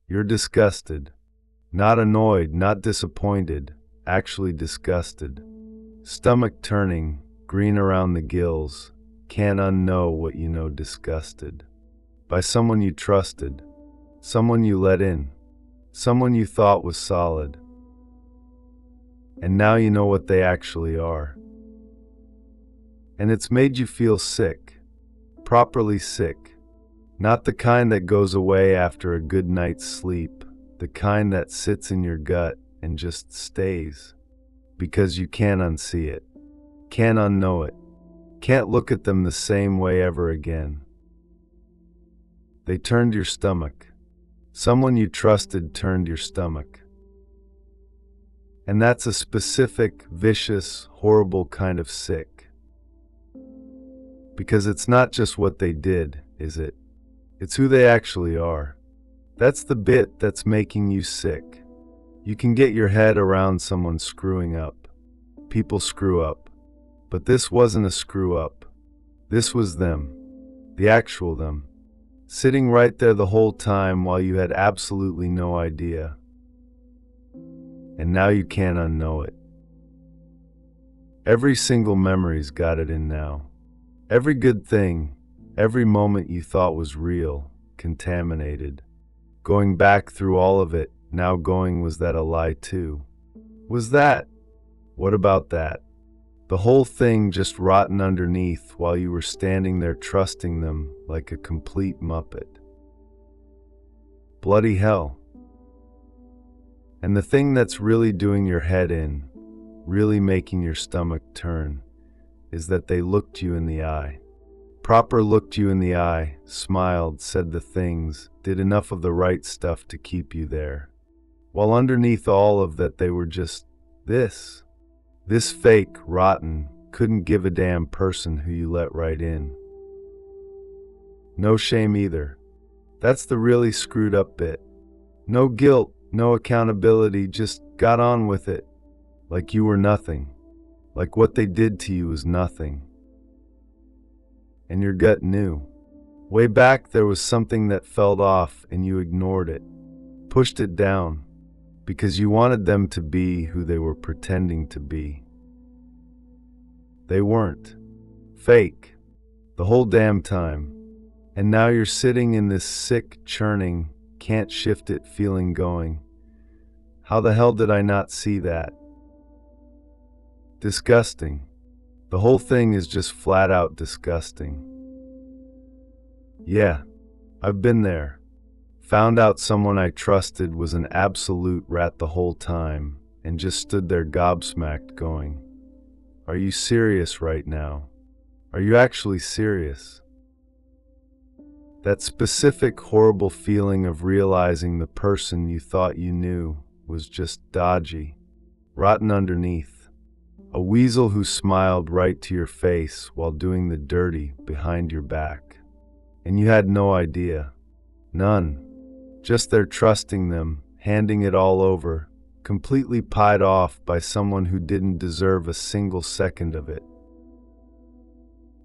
You're disgusted. Not annoyed, not disappointed, actually disgusted. Stomach turning, green around the gills, can't unknow what you know, disgusted. By someone you trusted, someone you let in, someone you thought was solid. And now you know what they actually are. And it's made you feel sick, properly sick. Not the kind that goes away after a good night's sleep, the kind that sits in your gut and just stays. Because you can't unsee it, can't unknow it, can't look at them the same way ever again. They turned your stomach. Someone you trusted turned your stomach. And that's a specific, vicious, horrible kind of sick. Because it's not just what they did, is it? It's who they actually are. That's the bit that's making you sick. You can get your head around someone screwing up. People screw up. But this wasn't a screw up. This was them. The actual them. Sitting right there the whole time while you had absolutely no idea. And now you can't unknow it. Every single memory's got it in now. Every good thing, every moment you thought was real, contaminated. Going back through all of it, now going, was that a lie too? Was that? What about that? The whole thing just rotten underneath while you were standing there trusting them like a complete muppet. Bloody hell. And the thing that's really doing your head in, really making your stomach turn, is that they looked you in the eye. Proper looked you in the eye, smiled, said the things, did enough of the right stuff to keep you there. While underneath all of that they were just this fake, rotten, couldn't give a damn person who you let right in. No shame either. That's the really screwed up bit. No guilt, no accountability, just got on with it. Like you were nothing. Like what they did to you was nothing. And your gut knew. Way back there was something that felt off and you ignored it. Pushed it down. Because you wanted them to be who they were pretending to be. They weren't. Fake. The whole damn time. And now you're sitting in this sick, churning, can't shift it feeling going. How the hell did I not see that? Disgusting. The whole thing is just flat out disgusting. Yeah, I've been there. Found out someone I trusted was an absolute rat the whole time, and just stood there gobsmacked going, "Are you serious right now? Are you actually serious?" That specific horrible feeling of realizing the person you thought you knew was just dodgy, rotten underneath. A weasel who smiled right to your face while doing the dirty behind your back. And you had no idea. None. Just there trusting them, handing it all over, completely pied off by someone who didn't deserve a single second of it.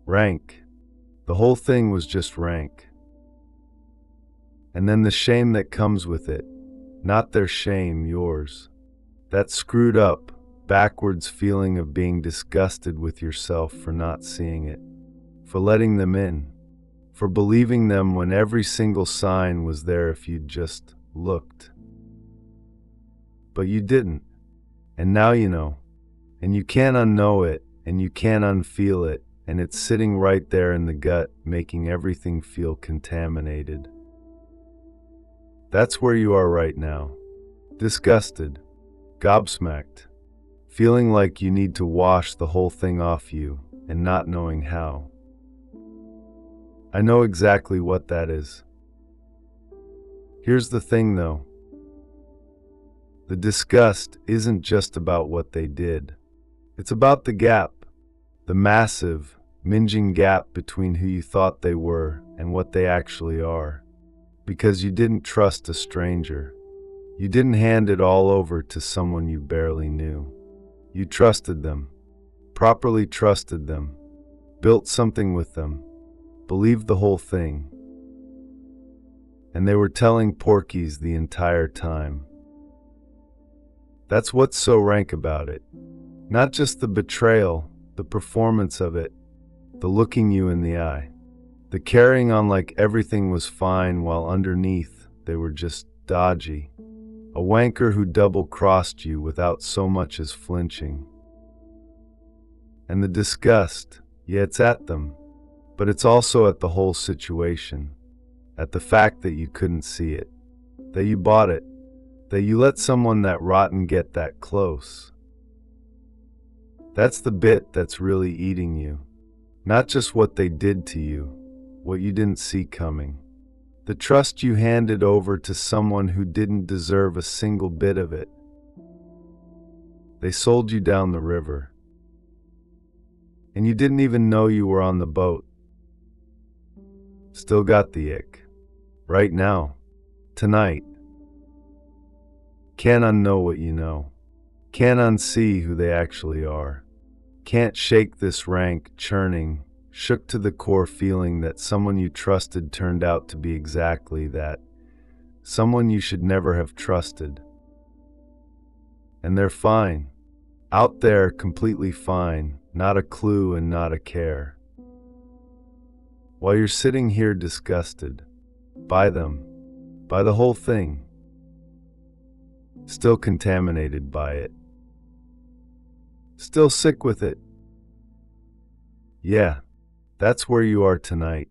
Rank. The whole thing was just rank. And then the shame that comes with it. Not their shame, yours. That screwed up, backwards feeling of being disgusted with yourself for not seeing it. For letting them in. For believing them when every single sign was there if you'd just looked. But you didn't. And now you know. And you can't unknow it, and you can't unfeel it, and it's sitting right there in the gut, making everything feel contaminated. That's where you are right now. Disgusted. Gobsmacked. Feeling like you need to wash the whole thing off you, and not knowing how. I know exactly what that is. Here's the thing though. The disgust isn't just about what they did. It's about the gap. The massive, minging gap between who you thought they were and what they actually are. Because you didn't trust a stranger. You didn't hand it all over to someone you barely knew. You trusted them. Properly trusted them. Built something with them. Believed the whole thing. And they were telling porkies the entire time. That's what's so rank about it. Not just the betrayal, the performance of it, the looking you in the eye, the carrying on like everything was fine while underneath they were just dodgy. A wanker who double-crossed you without so much as flinching. And the disgust, yeah, it's at them, but it's also at the whole situation, at the fact that you couldn't see it, that you bought it, that you let someone that rotten get that close. That's the bit that's really eating you, not just what they did to you, what you didn't see coming. The trust you handed over to someone who didn't deserve a single bit of it. They sold you down the river. And you didn't even know you were on the boat. Still got the ick. Right now. Tonight. Can't unknow what you know. Can't unsee who they actually are. Can't shake this rank, churning, shook to the core feeling that someone you trusted turned out to be exactly that. Someone you should never have trusted. And they're fine. Out there, completely fine. Not a clue and not a care. While you're sitting here disgusted. By them. By the whole thing. Still contaminated by it. Still sick with it. Yeah, that's where you are tonight.